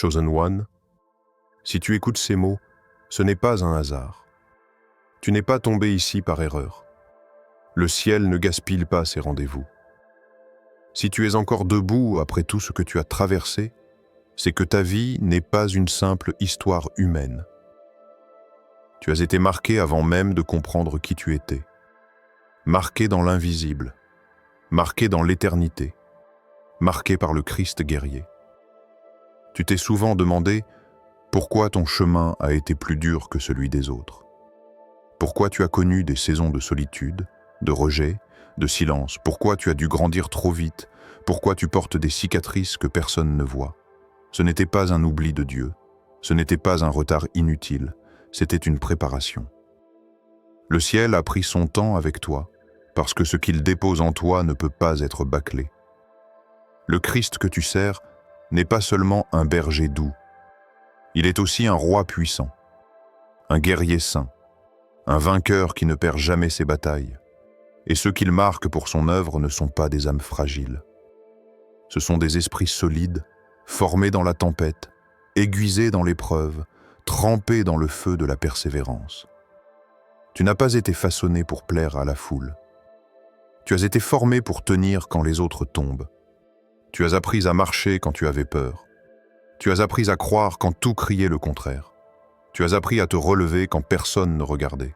Chosen One, si tu écoutes ces mots, ce n'est pas un hasard. Tu n'es pas tombé ici par erreur. Le ciel ne gaspille pas ses rendez-vous. Si tu es encore debout après tout ce que tu as traversé, c'est que ta vie n'est pas une simple histoire humaine. Tu as été marqué avant même de comprendre qui tu étais. Marqué dans l'invisible, marqué dans l'éternité, marqué par le Christ guerrier. Tu t'es souvent demandé pourquoi ton chemin a été plus dur que celui des autres. Pourquoi tu as connu des saisons de solitude, de rejet, de silence. Pourquoi tu as dû grandir trop vite. Pourquoi tu portes des cicatrices que personne ne voit. Ce n'était pas un oubli de Dieu. Ce n'était pas un retard inutile. C'était une préparation. Le ciel a pris son temps avec toi, parce que ce qu'il dépose en toi ne peut pas être bâclé. Le Christ que tu sers n'est pas seulement un berger doux. Il est aussi un roi puissant, un guerrier saint, un vainqueur qui ne perd jamais ses batailles. Et ceux qu'il marque pour son œuvre ne sont pas des âmes fragiles. Ce sont des esprits solides, formés dans la tempête, aiguisés dans l'épreuve, trempés dans le feu de la persévérance. Tu n'as pas été façonné pour plaire à la foule. Tu as été formé pour tenir quand les autres tombent. Tu as appris à marcher quand tu avais peur. Tu as appris à croire quand tout criait le contraire. Tu as appris à te relever quand personne ne regardait.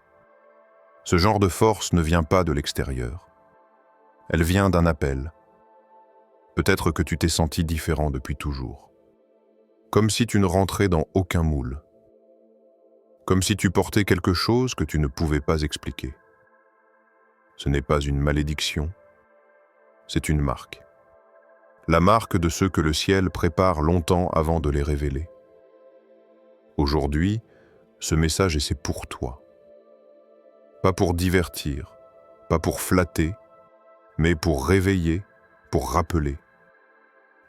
Ce genre de force ne vient pas de l'extérieur. Elle vient d'un appel. Peut-être que tu t'es senti différent depuis toujours. Comme si tu ne rentrais dans aucun moule. Comme si tu portais quelque chose que tu ne pouvais pas expliquer. Ce n'est pas une malédiction, c'est une marque. La marque de ceux que le ciel prépare longtemps avant de les révéler. Aujourd'hui, ce message c'est pour toi. Pas pour divertir, pas pour flatter, mais pour réveiller, pour rappeler,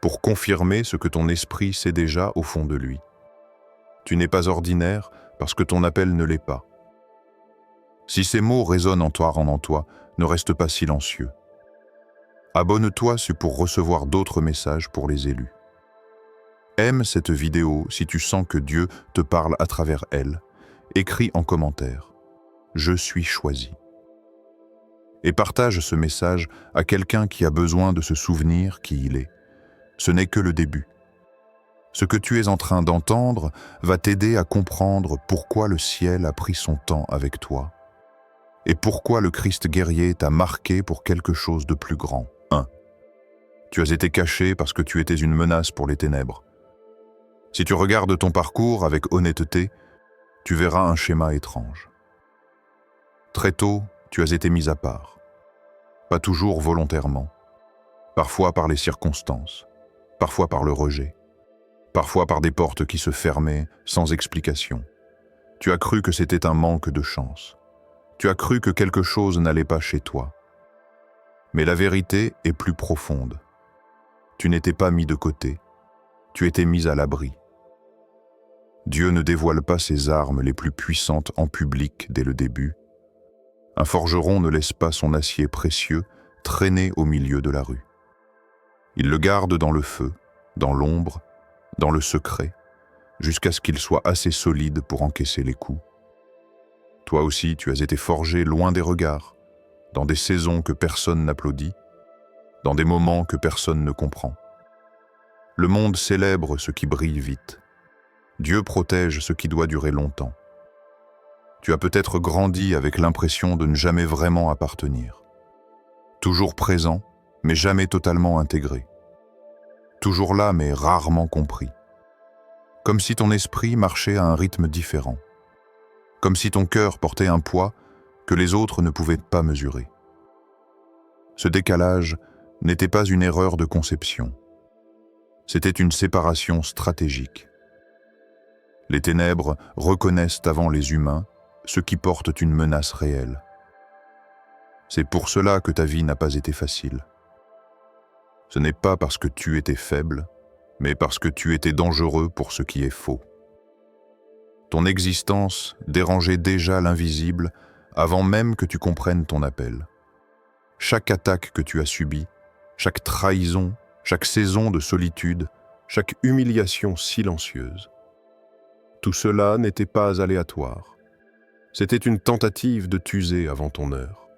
pour confirmer ce que ton esprit sait déjà au fond de lui. Tu n'es pas ordinaire parce que ton appel ne l'est pas. Si ces mots résonnent en toi, ne reste pas silencieux. Abonne-toi pour recevoir d'autres messages pour les élus. Aime cette vidéo si tu sens que Dieu te parle à travers elle. Écris en commentaire. Je suis choisi. Et partage ce message à quelqu'un qui a besoin de se souvenir qui il est. Ce n'est que le début. Ce que tu es en train d'entendre va t'aider à comprendre pourquoi le ciel a pris son temps avec toi et pourquoi le Christ guerrier t'a marqué pour quelque chose de plus grand. 1. Tu as été caché parce que tu étais une menace pour les ténèbres. Si tu regardes ton parcours avec honnêteté, tu verras un schéma étrange. Très tôt, tu as été mis à part. Pas toujours volontairement. Parfois par les circonstances. Parfois par le rejet. Parfois par des portes qui se fermaient sans explication. Tu as cru que c'était un manque de chance. Tu as cru que quelque chose n'allait pas chez toi. Mais la vérité est plus profonde. Tu n'étais pas mis de côté. Tu étais mis à l'abri. Dieu ne dévoile pas ses armes les plus puissantes en public dès le début. Un forgeron ne laisse pas son acier précieux traîner au milieu de la rue. Il le garde dans le feu, dans l'ombre, dans le secret, jusqu'à ce qu'il soit assez solide pour encaisser les coups. Toi aussi, tu as été forgé loin des regards, dans des saisons que personne n'applaudit, dans des moments que personne ne comprend. Le monde célèbre ce qui brille vite. Dieu protège ce qui doit durer longtemps. Tu as peut-être grandi avec l'impression de ne jamais vraiment appartenir. Toujours présent, mais jamais totalement intégré. Toujours là, mais rarement compris. Comme si ton esprit marchait à un rythme différent. Comme si ton cœur portait un poids que les autres ne pouvaient pas mesurer. Ce décalage n'était pas une erreur de conception. C'était une séparation stratégique. Les ténèbres reconnaissent avant les humains ceux qui portent une menace réelle. C'est pour cela que ta vie n'a pas été facile. Ce n'est pas parce que tu étais faible, mais parce que tu étais dangereux pour ce qui est faux. Ton existence dérangeait déjà l'invisible avant même que tu comprennes ton appel. Chaque attaque que tu as subie, chaque trahison, chaque saison de solitude chaque humiliation silencieuse. Tout cela n'était pas aléatoire. C'était une tentative de t'user avant ton heure.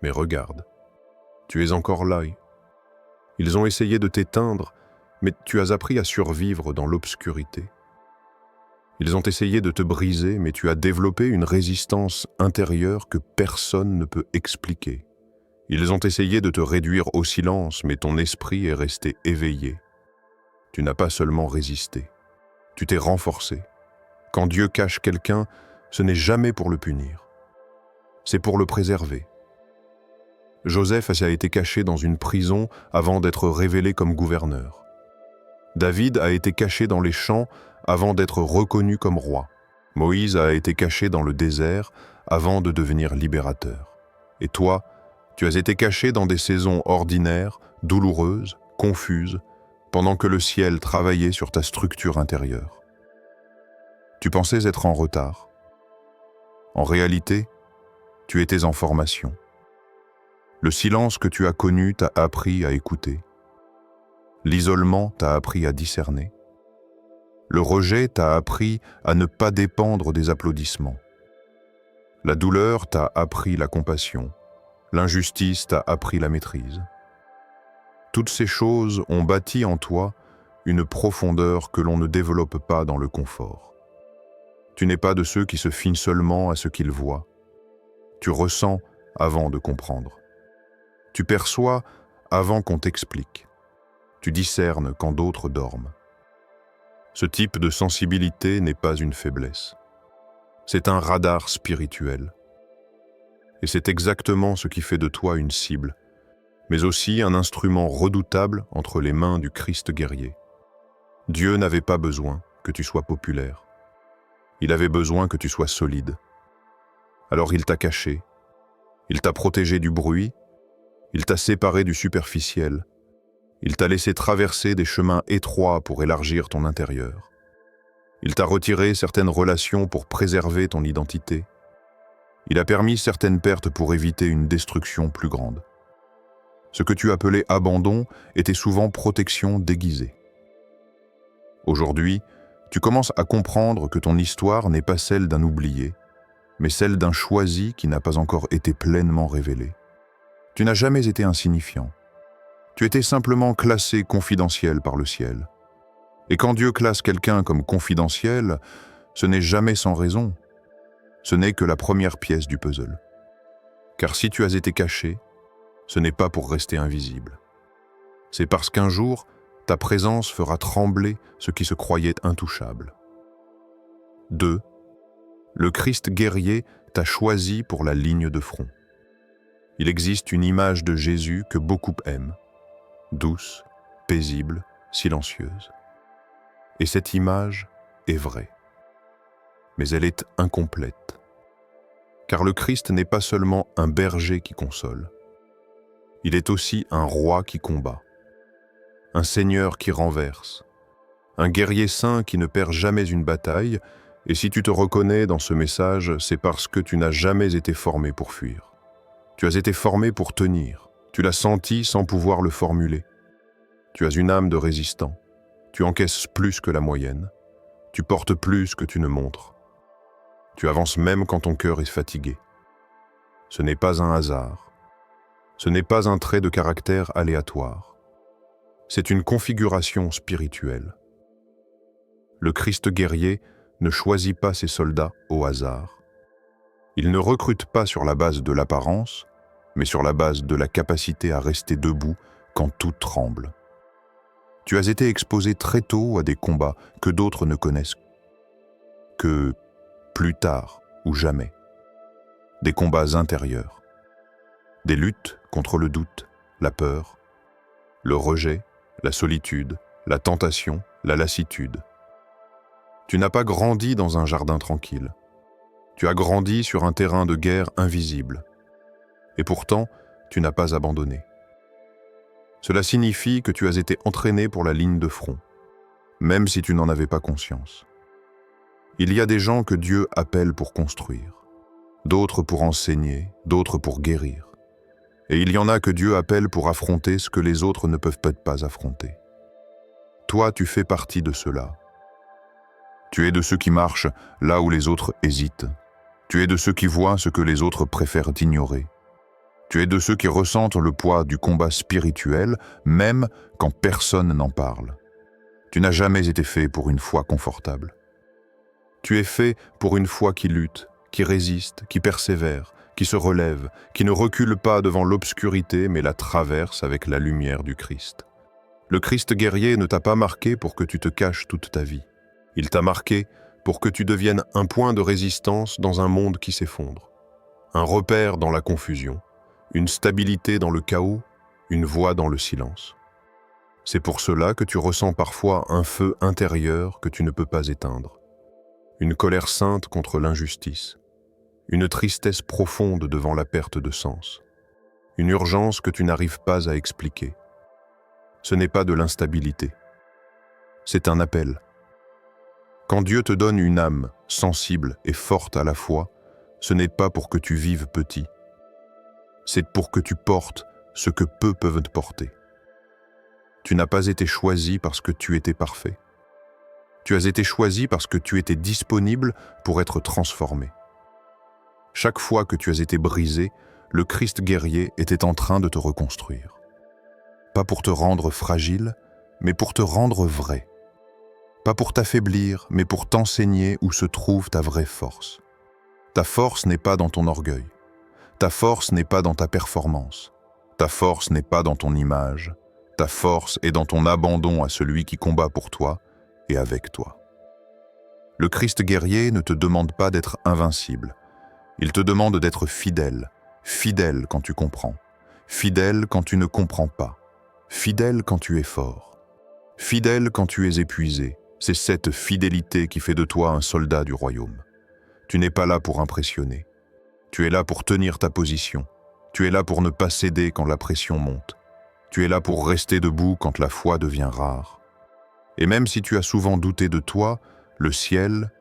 Mais regarde, tu es encore là. Ils ont essayé de t'éteindre, mais tu as appris à survivre dans l'obscurité. Ils ont essayé de te briser, mais tu as développé une résistance intérieure que personne ne peut expliquer. Ils ont essayé de te réduire au silence, mais ton esprit est resté éveillé. Tu n'as pas seulement résisté, tu t'es renforcé. Quand Dieu cache quelqu'un, ce n'est jamais pour le punir. C'est pour le préserver. Joseph a été caché dans une prison avant d'être révélé comme gouverneur. David a été caché dans les champs avant d'être reconnu comme roi. Moïse a été caché dans le désert avant de devenir libérateur. Et toi, tu as été caché dans des saisons ordinaires, douloureuses, confuses, pendant que le ciel travaillait sur ta structure intérieure. Tu pensais être en retard. En réalité, tu étais en formation. Le silence que tu as connu t'a appris à écouter. L'isolement t'a appris à discerner. Le rejet t'a appris à ne pas dépendre des applaudissements. La douleur t'a appris la compassion. L'injustice t'a appris la maîtrise. Toutes ces choses ont bâti en toi une profondeur que l'on ne développe pas dans le confort. Tu n'es pas de ceux qui se fient seulement à ce qu'ils voient. Tu ressens avant de comprendre. Tu perçois avant qu'on t'explique. Tu discernes quand d'autres dorment. Ce type de sensibilité n'est pas une faiblesse. C'est un radar spirituel. Et c'est exactement ce qui fait de toi une cible, mais aussi un instrument redoutable entre les mains du Christ guerrier. Dieu n'avait pas besoin que tu sois populaire. Il avait besoin que tu sois solide. Alors il t'a caché, il t'a protégé du bruit, il t'a séparé du superficiel, il t'a laissé traverser des chemins étroits pour élargir ton intérieur. Il t'a retiré certaines relations pour préserver ton identité. Il a permis certaines pertes pour éviter une destruction plus grande. Ce que tu appelais abandon était souvent protection déguisée. Aujourd'hui, tu commences à comprendre que ton histoire n'est pas celle d'un oublié, mais celle d'un choisi qui n'a pas encore été pleinement révélé. Tu n'as jamais été insignifiant. Tu étais simplement classé confidentiel par le ciel. Et quand Dieu classe quelqu'un comme confidentiel, ce n'est jamais sans raison. Ce n'est que la première pièce du puzzle. Car si tu as été caché, ce n'est pas pour rester invisible. C'est parce qu'un jour, ta présence fera trembler ce qui se croyait intouchable. 2. Le Christ guerrier t'a choisi pour la ligne de front. Il existe une image de Jésus que beaucoup aiment, douce, paisible, silencieuse. Et cette image est vraie. Mais elle est incomplète. Car le Christ n'est pas seulement un berger qui console. Il est aussi un roi qui combat, un seigneur qui renverse, un guerrier saint qui ne perd jamais une bataille, et si tu te reconnais dans ce message, c'est parce que tu n'as jamais été formé pour fuir. Tu as été formé pour tenir, tu l'as senti sans pouvoir le formuler. Tu as une âme de résistant, tu encaisses plus que la moyenne, tu portes plus que tu ne montres. Tu avances même quand ton cœur est fatigué. Ce n'est pas un hasard. Ce n'est pas un trait de caractère aléatoire. C'est une configuration spirituelle. Le Christ guerrier ne choisit pas ses soldats au hasard. Il ne recrute pas sur la base de l'apparence, mais sur la base de la capacité à rester debout quand tout tremble. Tu as été exposé très tôt à des combats que d'autres ne connaissent que plus tard ou jamais. Des combats intérieurs. Des luttes contre le doute, la peur, le rejet, la solitude, la tentation, la lassitude. Tu n'as pas grandi dans un jardin tranquille. Tu as grandi sur un terrain de guerre invisible. Et pourtant, tu n'as pas abandonné. Cela signifie que tu as été entraîné pour la ligne de front, même si tu n'en avais pas conscience. Il y a des gens que Dieu appelle pour construire, d'autres pour enseigner, d'autres pour guérir. Et il y en a que Dieu appelle pour affronter ce que les autres ne peuvent peut-être pas affronter. Toi, tu fais partie de ceux-là. Tu es de ceux qui marchent là où les autres hésitent. Tu es de ceux qui voient ce que les autres préfèrent ignorer. Tu es de ceux qui ressentent le poids du combat spirituel, même quand personne n'en parle. Tu n'as jamais été fait pour une foi confortable. Tu es fait pour une foi qui lutte, qui résiste, qui persévère, qui se relève, qui ne recule pas devant l'obscurité mais la traverse avec la lumière du Christ. Le Christ guerrier ne t'a pas marqué pour que tu te caches toute ta vie. Il t'a marqué pour que tu deviennes un point de résistance dans un monde qui s'effondre, un repère dans la confusion, une stabilité dans le chaos, une voix dans le silence. C'est pour cela que tu ressens parfois un feu intérieur que tu ne peux pas éteindre, une colère sainte contre l'injustice, une tristesse profonde devant la perte de sens, une urgence que tu n'arrives pas à expliquer. Ce n'est pas de l'instabilité, c'est un appel. Quand Dieu te donne une âme sensible et forte à la fois, ce n'est pas pour que tu vives petit, c'est pour que tu portes ce que peu peuvent te porter. Tu n'as pas été choisi parce que tu étais parfait. Tu as été choisi parce que tu étais disponible pour être transformé. Chaque fois que tu as été brisé, le Christ guerrier était en train de te reconstruire. Pas pour te rendre fragile, mais pour te rendre vrai. Pas pour t'affaiblir, mais pour t'enseigner où se trouve ta vraie force. Ta force n'est pas dans ton orgueil. Ta force n'est pas dans ta performance. Ta force n'est pas dans ton image. Ta force est dans ton abandon à celui qui combat pour toi et avec toi. Le Christ guerrier ne te demande pas d'être invincible. Il te demande d'être fidèle. Fidèle quand tu comprends. Fidèle quand tu ne comprends pas. Fidèle quand tu es fort. Fidèle quand tu es épuisé. C'est cette fidélité qui fait de toi un soldat du royaume. Tu n'es pas là pour impressionner. Tu es là pour tenir ta position. Tu es là pour ne pas céder quand la pression monte. Tu es là pour rester debout quand la foi devient rare. Et même si tu as souvent douté de toi, le ciel,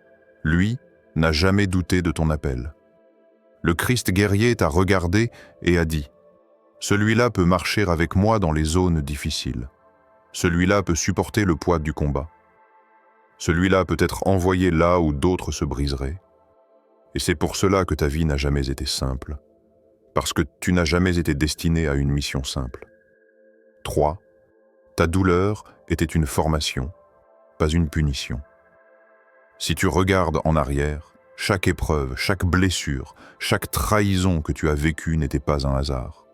lui, n'a jamais douté de ton appel. Le Christ guerrier t'a regardé et a dit « Celui-là peut marcher avec moi dans les zones difficiles. Celui-là peut supporter le poids du combat. Celui-là peut être envoyé là où d'autres se briseraient. Et c'est pour cela que ta vie n'a jamais été simple, parce que tu n'as jamais été destiné à une mission simple. 3. Ta douleur était une formation, pas une punition. Si tu regardes en arrière, chaque épreuve, chaque blessure, chaque trahison que tu as vécue n'était pas un hasard.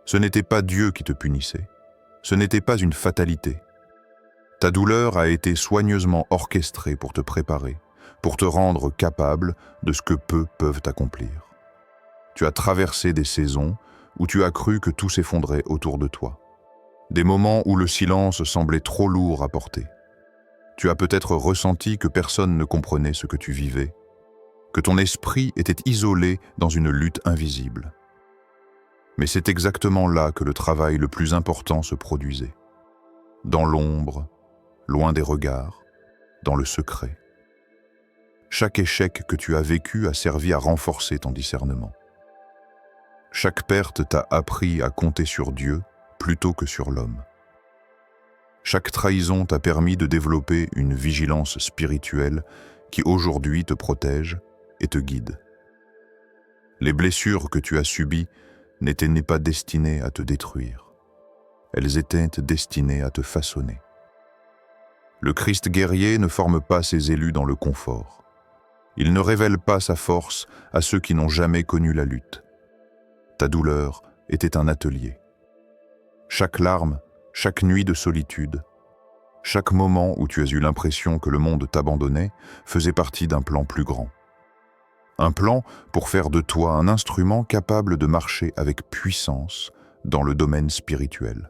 Ce n'était pas Dieu qui te punissait, ce n'était pas une fatalité. Ta douleur a été soigneusement orchestrée pour te préparer, pour te rendre capable de ce que peu peuvent accomplir. Tu as traversé des saisons où tu as cru que tout s'effondrait autour de toi. Des moments où le silence semblait trop lourd à porter. Tu as peut-être ressenti que personne ne comprenait ce que tu vivais, que ton esprit était isolé dans une lutte invisible. Mais c'est exactement là que le travail le plus important se produisait. Dans l'ombre, loin des regards, dans le secret. Chaque échec que tu as vécu a servi à renforcer ton discernement. Chaque perte t'a appris à compter sur Dieu plutôt que sur l'homme. Chaque trahison t'a permis de développer une vigilance spirituelle qui aujourd'hui te protège et te guide. Les blessures que tu as subies n'étaient pas destinées à te détruire. Elles étaient destinées à te façonner. Le Christ guerrier ne forme pas ses élus dans le confort. Il ne révèle pas sa force à ceux qui n'ont jamais connu la lutte. Ta douleur était un atelier. Chaque larme, chaque nuit de solitude, chaque moment où tu as eu l'impression que le monde t'abandonnait faisait partie d'un plan plus grand. Un plan pour faire de toi un instrument capable de marcher avec puissance dans le domaine spirituel.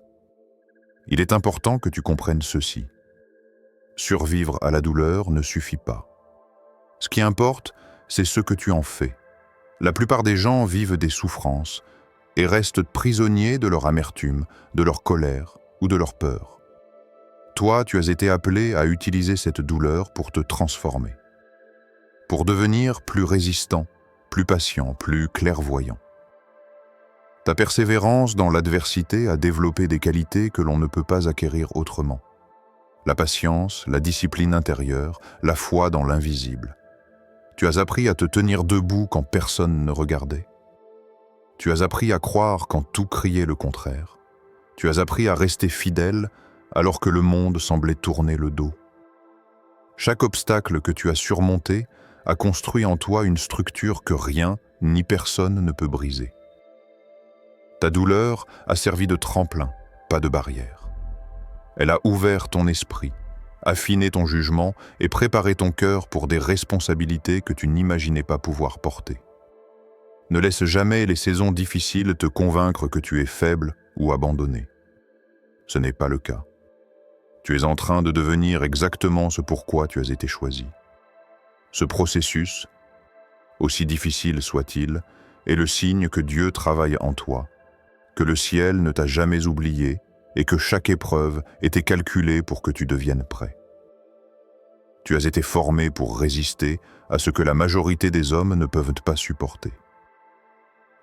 Il est important que tu comprennes ceci. Survivre à la douleur ne suffit pas. Ce qui importe, c'est ce que tu en fais. La plupart des gens vivent des souffrances et restent prisonniers de leur amertume, de leur colère ou de leur peur. Toi, tu as été appelé à utiliser cette douleur pour te transformer, pour devenir plus résistant, plus patient, plus clairvoyant. Ta persévérance dans l'adversité a développé des qualités que l'on ne peut pas acquérir autrement. la patience, la discipline intérieure, la foi dans l'invisible. Tu as appris à te tenir debout quand personne ne regardait. Tu as appris à croire quand tout criait le contraire. Tu as appris à rester fidèle alors que le monde semblait tourner le dos. Chaque obstacle que tu as surmonté a construit en toi une structure que rien ni personne ne peut briser. Ta douleur a servi de tremplin, pas de barrière. Elle a ouvert ton esprit, affiné ton jugement et préparé ton cœur pour des responsabilités que tu n'imaginais pas pouvoir porter. Ne laisse jamais les saisons difficiles te convaincre que tu es faible ou abandonné. Ce n'est pas le cas. Tu es en train de devenir exactement ce pourquoi tu as été choisi. Ce processus, aussi difficile soit-il, est le signe que Dieu travaille en toi, que le ciel ne t'a jamais oublié et que chaque épreuve était calculée pour que tu deviennes prêt. Tu as été formé pour résister à ce que la majorité des hommes ne peuvent pas supporter.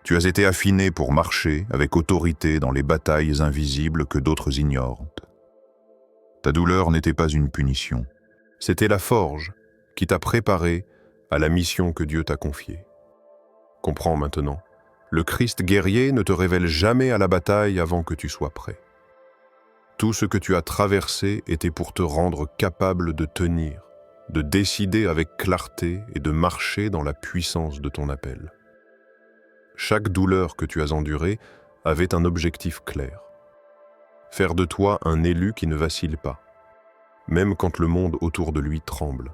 Tu as été affiné pour marcher avec autorité dans les batailles invisibles que d'autres ignorent. Ta douleur n'était pas une punition, c'était la forge qui t'a préparé à la mission que Dieu t'a confiée. Comprends maintenant, le Christ guerrier ne te révèle jamais à la bataille avant que tu sois prêt. Tout ce que tu as traversé était pour te rendre capable de tenir, de décider avec clarté et de marcher dans la puissance de ton appel. Chaque douleur que tu as endurée avait un objectif clair. Faire de toi un élu qui ne vacille pas, même quand le monde autour de lui tremble.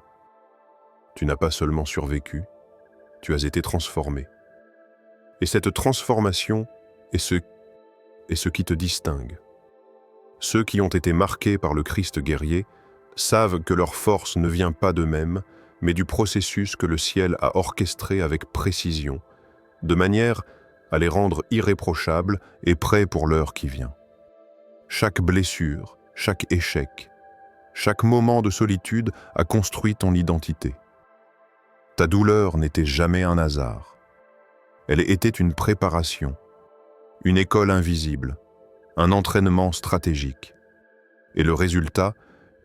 Tu n'as pas seulement survécu, tu as été transformé. Et cette transformation est ce qui te distingue. Ceux qui ont été marqués par le Christ guerrier savent que leur force ne vient pas d'eux-mêmes, mais du processus que le ciel a orchestré avec précision, de manière à les rendre irréprochables et prêts pour l'heure qui vient. Chaque blessure, chaque échec, chaque moment de solitude a construit ton identité. Ta douleur n'était jamais un hasard. Elle était une préparation, une école invisible, un entraînement stratégique. Et le résultat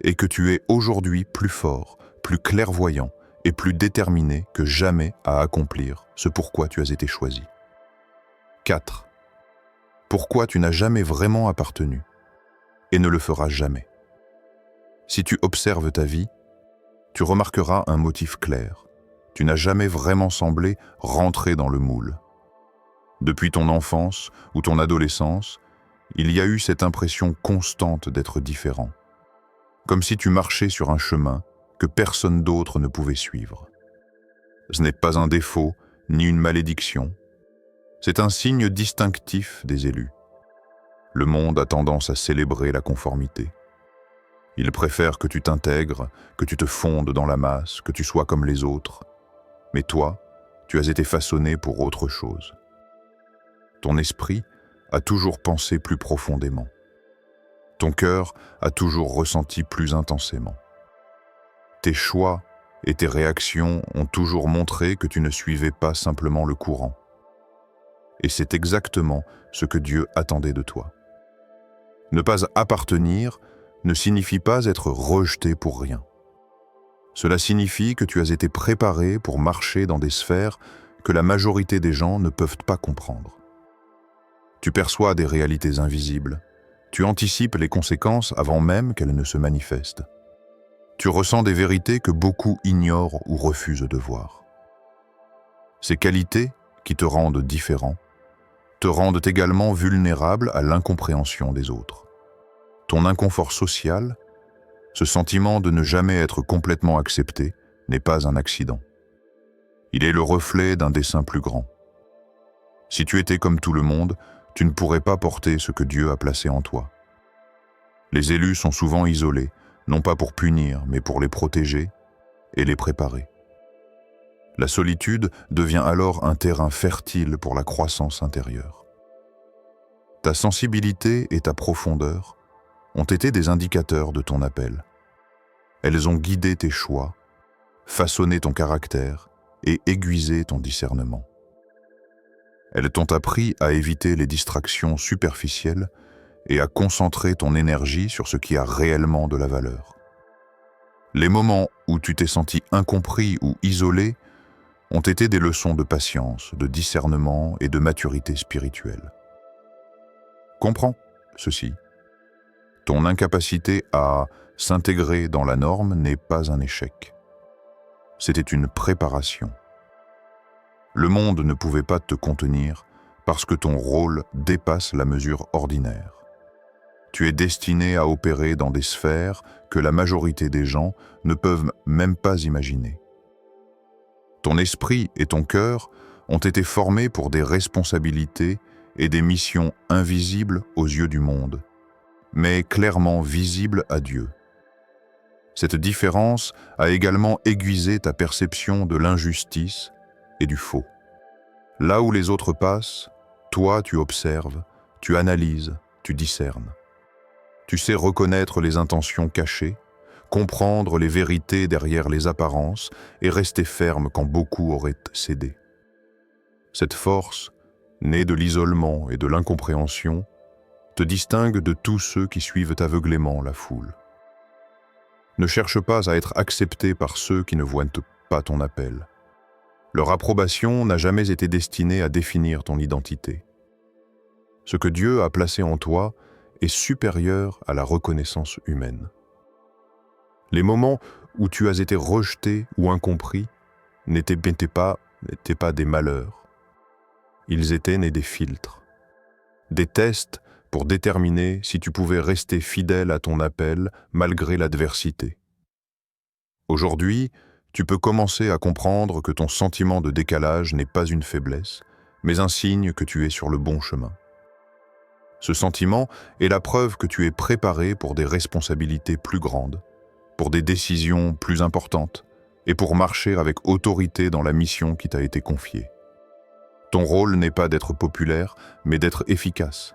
est que tu es aujourd'hui plus fort, plus clairvoyant et plus déterminé que jamais à accomplir ce pourquoi tu as été choisi. 4. Pourquoi tu n'as jamais vraiment appartenu et ne le feras jamais. Si tu observes ta vie, tu remarqueras un motif clair. Tu n'as jamais vraiment semblé rentrer dans le moule. Depuis ton enfance ou ton adolescence, il y a eu cette impression constante d'être différent, comme si tu marchais sur un chemin que personne d'autre ne pouvait suivre. Ce n'est pas un défaut ni une malédiction, c'est un signe distinctif des élus. Le monde a tendance à célébrer la conformité. Il préfère que tu t'intègres, que tu te fondes dans la masse, que tu sois comme les autres. Mais toi, tu as été façonné pour autre chose. Ton esprit a toujours pensé plus profondément. Ton cœur a toujours ressenti plus intensément. Tes choix et tes réactions ont toujours montré que tu ne suivais pas simplement le courant. Et c'est exactement ce que Dieu attendait de toi. Ne pas appartenir ne signifie pas être rejeté pour rien. Cela signifie que tu as été préparé pour marcher dans des sphères que la majorité des gens ne peuvent pas comprendre. Tu perçois des réalités invisibles. Tu anticipes les conséquences avant même qu'elles ne se manifestent. Tu ressens des vérités que beaucoup ignorent ou refusent de voir. Ces qualités, qui te rendent différent, te rendent également vulnérable à l'incompréhension des autres. Ton inconfort social, ce sentiment de ne jamais être complètement accepté, n'est pas un accident. Il est le reflet d'un dessein plus grand. Si tu étais comme tout le monde, tu ne pourrais pas porter ce que Dieu a placé en toi. Les élus sont souvent isolés, non pas pour punir, mais pour les protéger et les préparer. La solitude devient alors un terrain fertile pour la croissance intérieure. Ta sensibilité et ta profondeur ont été des indicateurs de ton appel. Elles ont guidé tes choix, façonné ton caractère et aiguisé ton discernement. Elles t'ont appris à éviter les distractions superficielles et à concentrer ton énergie sur ce qui a réellement de la valeur. Les moments où tu t'es senti incompris ou isolé ont été des leçons de patience, de discernement et de maturité spirituelle. Comprends ceci. Ton incapacité à s'intégrer dans la norme n'est pas un échec. C'était une préparation. Le monde ne pouvait pas te contenir parce que ton rôle dépasse la mesure ordinaire. Tu es destiné à opérer dans des sphères que la majorité des gens ne peuvent même pas imaginer. Ton esprit et ton cœur ont été formés pour des responsabilités et des missions invisibles aux yeux du monde, mais clairement visibles à Dieu. Cette différence a également aiguisé ta perception de l'injustice et du faux. Là où les autres passent, toi tu observes, tu analyses, tu discernes. Tu sais reconnaître les intentions cachées, comprendre les vérités derrière les apparences et rester ferme quand beaucoup auraient cédé. Cette force, née de l'isolement et de l'incompréhension, te distingue de tous ceux qui suivent aveuglément la foule. Ne cherche pas à être accepté par ceux qui ne voient pas ton appel. Leur approbation n'a jamais été destinée à définir ton identité. Ce que Dieu a placé en toi est supérieur à la reconnaissance humaine. Les moments où tu as été rejeté ou incompris n'étaient pas des malheurs. Ils étaient nés des filtres, des tests pour déterminer si tu pouvais rester fidèle à ton appel malgré l'adversité. Aujourd'hui, tu peux commencer à comprendre que ton sentiment de décalage n'est pas une faiblesse, mais un signe que tu es sur le bon chemin. Ce sentiment est la preuve que tu es préparé pour des responsabilités plus grandes, pour des décisions plus importantes et pour marcher avec autorité dans la mission qui t'a été confiée. Ton rôle n'est pas d'être populaire, mais d'être efficace.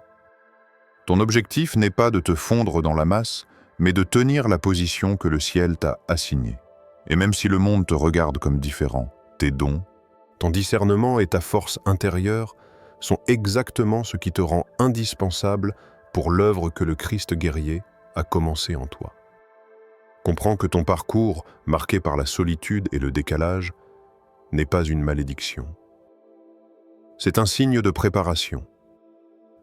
Ton objectif n'est pas de te fondre dans la masse, mais de tenir la position que le ciel t'a assignée. Et même si le monde te regarde comme différent, tes dons, ton discernement et ta force intérieure sont exactement ce qui te rend indispensable pour l'œuvre que le Christ guerrier a commencé en toi. Comprends que ton parcours, marqué par la solitude et le décalage, n'est pas une malédiction. C'est un signe de préparation,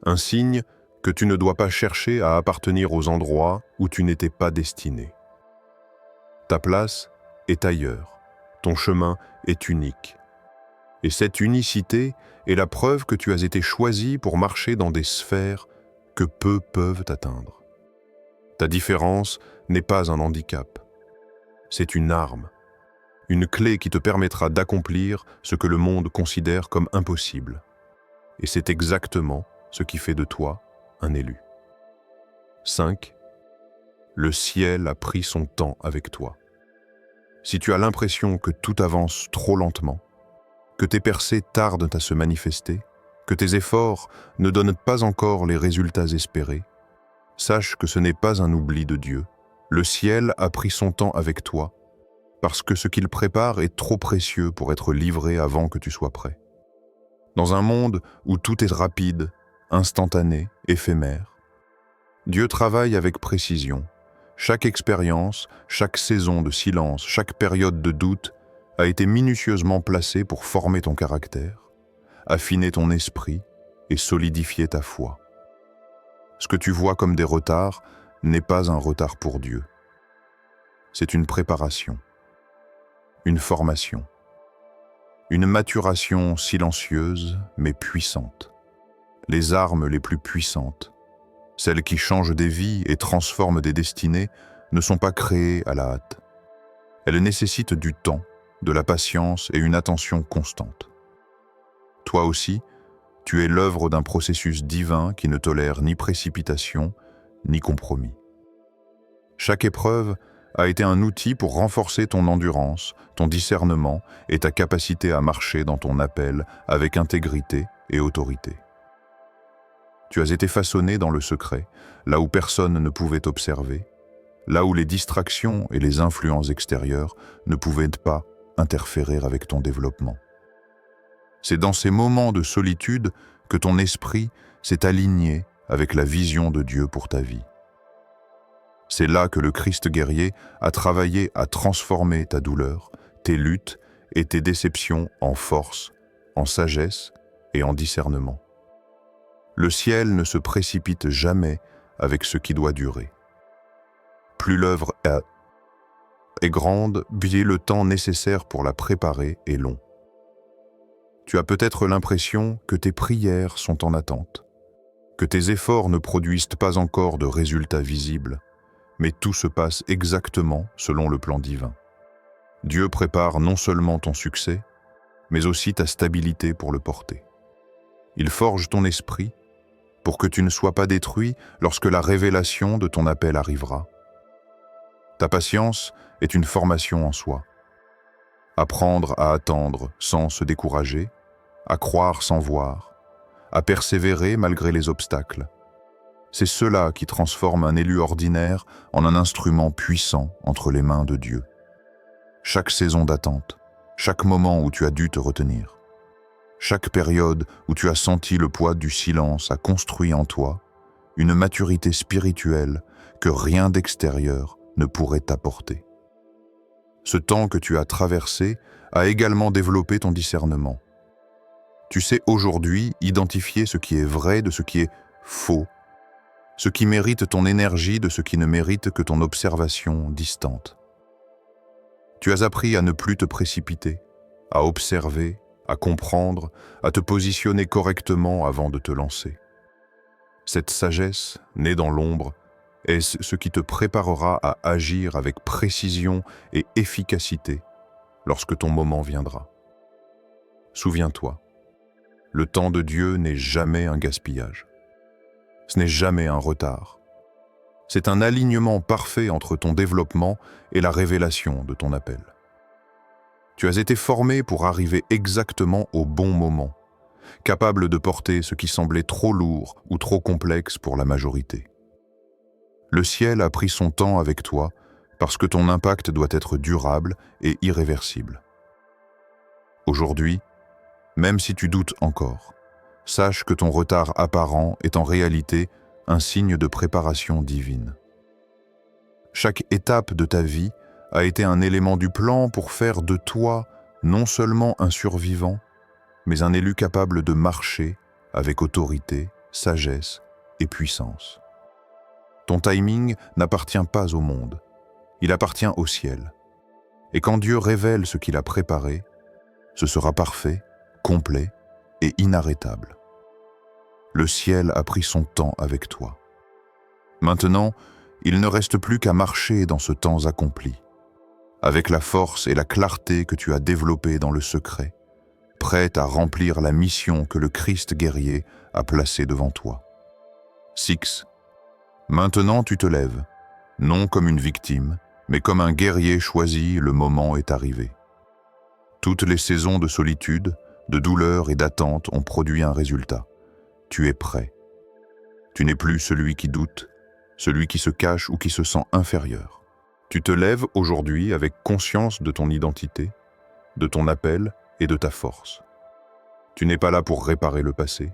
un signe que tu ne dois pas chercher à appartenir aux endroits où tu n'étais pas destiné. Ta place est ailleurs, ton chemin est unique. Et cette unicité est la preuve que tu as été choisi pour marcher dans des sphères que peu peuvent atteindre. Ta différence n'est pas un handicap, c'est une arme, une clé qui te permettra d'accomplir ce que le monde considère comme impossible. Et c'est exactement ce qui fait de toi un élu. 5. Le ciel a pris son temps avec toi. Si tu as l'impression que tout avance trop lentement, que tes percées tardent à se manifester, que tes efforts ne donnent pas encore les résultats espérés, sache que ce n'est pas un oubli de Dieu. Le ciel a pris son temps avec toi, parce que ce qu'il prépare est trop précieux pour être livré avant que tu sois prêt. Dans un monde où tout est rapide, instantané, éphémère, Dieu travaille avec précision. Chaque expérience, chaque saison de silence, chaque période de doute a été minutieusement placée pour former ton caractère, affiner ton esprit et solidifier ta foi. Ce que tu vois comme des retards n'est pas un retard pour Dieu. C'est une préparation, une formation, une maturation silencieuse mais puissante. Les armes les plus puissantes, celles qui changent des vies et transforment des destinées, ne sont pas créées à la hâte. Elles nécessitent du temps, de la patience et une attention constante. Toi aussi, tu es l'œuvre d'un processus divin qui ne tolère ni précipitation, ni compromis. Chaque épreuve a été un outil pour renforcer ton endurance, ton discernement et ta capacité à marcher dans ton appel avec intégrité et autorité. Tu as été façonné dans le secret, là où personne ne pouvait t'observer, là où les distractions et les influences extérieures ne pouvaient pas interférer avec ton développement. C'est dans ces moments de solitude que ton esprit s'est aligné avec la vision de Dieu pour ta vie. C'est là que le Christ guerrier a travaillé à transformer ta douleur, tes luttes et tes déceptions en force, en sagesse et en discernement. Le ciel ne se précipite jamais avec ce qui doit durer. Plus l'œuvre est grande, plus le temps nécessaire pour la préparer est long. Tu as peut-être l'impression que tes prières sont en attente, que tes efforts ne produisent pas encore de résultats visibles, mais tout se passe exactement selon le plan divin. Dieu prépare non seulement ton succès, mais aussi ta stabilité pour le porter. Il forge ton esprit pour que tu ne sois pas détruit lorsque la révélation de ton appel arrivera. Ta patience est une formation en soi. Apprendre à attendre sans se décourager, à croire sans voir, à persévérer malgré les obstacles. C'est cela qui transforme un élu ordinaire en un instrument puissant entre les mains de Dieu. Chaque saison d'attente, chaque moment où tu as dû te retenir, chaque période où tu as senti le poids du silence a construit en toi une maturité spirituelle que rien d'extérieur ne pourrait t'apporter. Ce temps que tu as traversé a également développé ton discernement. Tu sais aujourd'hui identifier ce qui est vrai de ce qui est faux, ce qui mérite ton énergie de ce qui ne mérite que ton observation distante. Tu as appris à ne plus te précipiter, à observer, à comprendre, à te positionner correctement avant de te lancer. Cette sagesse, née dans l'ombre, est ce qui te préparera à agir avec précision et efficacité lorsque ton moment viendra. Souviens-toi, le temps de Dieu n'est jamais un gaspillage. Ce n'est jamais un retard. C'est un alignement parfait entre ton développement et la révélation de ton appel. Tu as été formé pour arriver exactement au bon moment, capable de porter ce qui semblait trop lourd ou trop complexe pour la majorité. Le ciel a pris son temps avec toi parce que ton impact doit être durable et irréversible. Aujourd'hui, même si tu doutes encore, sache que ton retard apparent est en réalité un signe de préparation divine. Chaque étape de ta vie a été un élément du plan pour faire de toi non seulement un survivant, mais un élu capable de marcher avec autorité, sagesse et puissance. Ton timing n'appartient pas au monde, il appartient au ciel. Et quand Dieu révèle ce qu'il a préparé, ce sera parfait, complet et inarrêtable. Le ciel a pris son temps avec toi. Maintenant, il ne reste plus qu'à marcher dans ce temps accompli, avec la force et la clarté que tu as développées dans le secret, prête à remplir la mission que le Christ guerrier a placée devant toi. 6. Maintenant tu te lèves, non comme une victime, mais comme un guerrier choisi, le moment est arrivé. Toutes les saisons de solitude, de douleur et d'attente ont produit un résultat. Tu es prêt. Tu n'es plus celui qui doute, celui qui se cache ou qui se sent inférieur. Tu te lèves aujourd'hui avec conscience de ton identité, de ton appel et de ta force. Tu n'es pas là pour réparer le passé.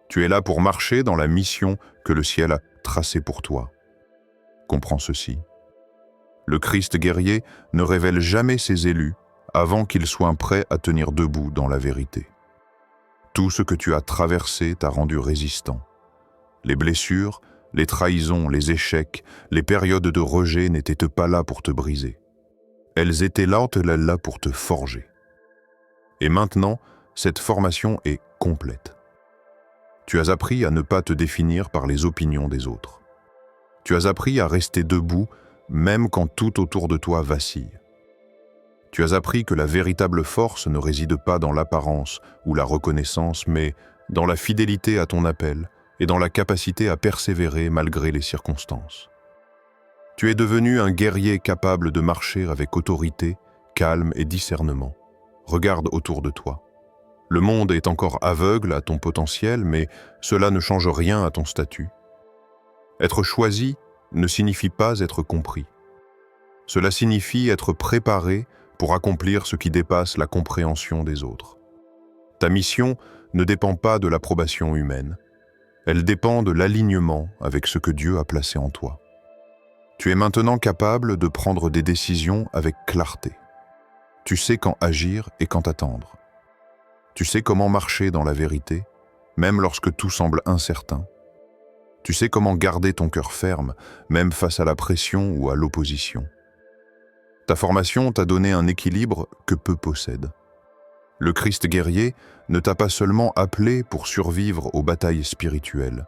Tu es là pour marcher dans la mission que le ciel a tracée pour toi. Comprends ceci. Le Christ guerrier ne révèle jamais ses élus avant qu'ils soient prêts à tenir debout dans la vérité. Tout ce que tu as traversé t'a rendu résistant. Les blessures, les trahisons, les échecs, les périodes de rejet n'étaient pas là pour te briser. Elles étaient là pour te forger. Et maintenant, cette formation est complète. Tu as appris à ne pas te définir par les opinions des autres. Tu as appris à rester debout même quand tout autour de toi vacille. Tu as appris que la véritable force ne réside pas dans l'apparence ou la reconnaissance, mais dans la fidélité à ton appel et dans la capacité à persévérer malgré les circonstances. Tu es devenu un guerrier capable de marcher avec autorité, calme et discernement. Regarde autour de toi. Le monde est encore aveugle à ton potentiel, mais cela ne change rien à ton statut. Être choisi ne signifie pas être compris. Cela signifie être préparé pour accomplir ce qui dépasse la compréhension des autres. Ta mission ne dépend pas de l'approbation humaine. Elle dépend de l'alignement avec ce que Dieu a placé en toi. Tu es maintenant capable de prendre des décisions avec clarté. Tu sais quand agir et quand attendre. Tu sais comment marcher dans la vérité, même lorsque tout semble incertain. Tu sais comment garder ton cœur ferme, même face à la pression ou à l'opposition. Ta formation t'a donné un équilibre que peu possèdent. Le Christ guerrier ne t'a pas seulement appelé pour survivre aux batailles spirituelles.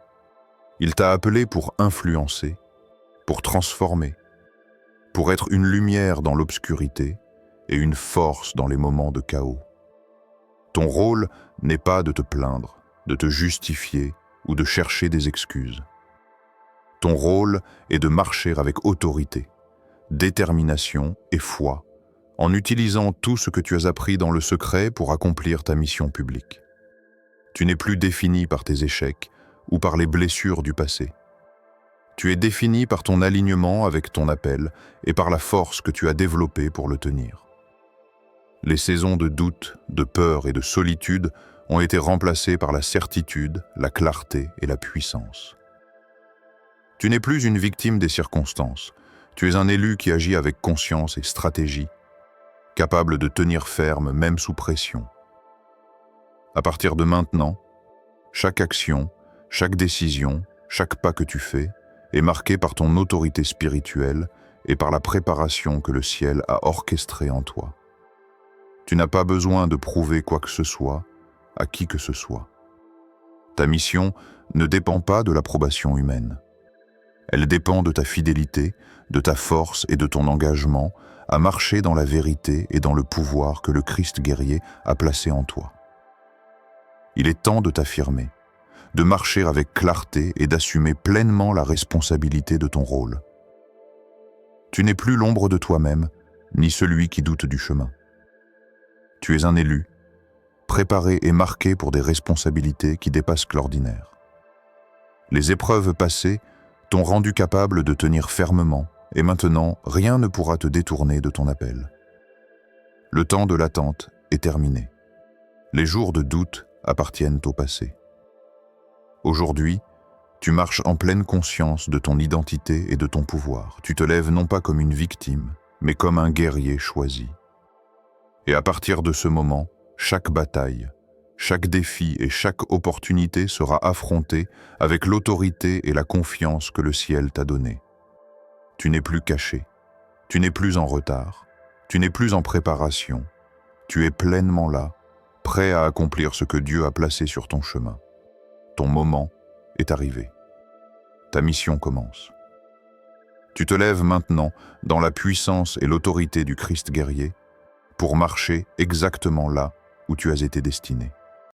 Il t'a appelé pour influencer, pour transformer, pour être une lumière dans l'obscurité et une force dans les moments de chaos. Ton rôle n'est pas de te plaindre, de te justifier ou de chercher des excuses. Ton rôle est de marcher avec autorité, détermination et foi, en utilisant tout ce que tu as appris dans le secret pour accomplir ta mission publique. Tu n'es plus défini par tes échecs ou par les blessures du passé. Tu es défini par ton alignement avec ton appel et par la force que tu as développée pour le tenir. Les saisons de doute, de peur et de solitude ont été remplacées par la certitude, la clarté et la puissance. Tu n'es plus une victime des circonstances. Tu es un élu qui agit avec conscience et stratégie, capable de tenir ferme même sous pression. À partir de maintenant, chaque action, chaque décision, chaque pas que tu fais est marqué par ton autorité spirituelle et par la préparation que le ciel a orchestrée en toi. Tu n'as pas besoin de prouver quoi que ce soit à qui que ce soit. Ta mission ne dépend pas de l'approbation humaine. Elle dépend de ta fidélité, de ta force et de ton engagement à marcher dans la vérité et dans le pouvoir que le Christ guerrier a placé en toi. Il est temps de t'affirmer, de marcher avec clarté et d'assumer pleinement la responsabilité de ton rôle. Tu n'es plus l'ombre de toi-même, ni celui qui doute du chemin. Tu es un élu, préparé et marqué pour des responsabilités qui dépassent l'ordinaire. Les épreuves passées t'ont rendu capable de tenir fermement, et maintenant, rien ne pourra te détourner de ton appel. Le temps de l'attente est terminé. Les jours de doute appartiennent au passé. Aujourd'hui, tu marches en pleine conscience de ton identité et de ton pouvoir. Tu te lèves non pas comme une victime, mais comme un guerrier choisi. Et à partir de ce moment, chaque bataille, chaque défi et chaque opportunité sera affrontée avec l'autorité et la confiance que le ciel t'a donnée. Tu n'es plus caché, tu n'es plus en retard, tu n'es plus en préparation. Tu es pleinement là, prêt à accomplir ce que Dieu a placé sur ton chemin. Ton moment est arrivé. Ta mission commence. Tu te lèves maintenant dans la puissance et l'autorité du Christ guerrier pour marcher exactement là où tu as été destiné.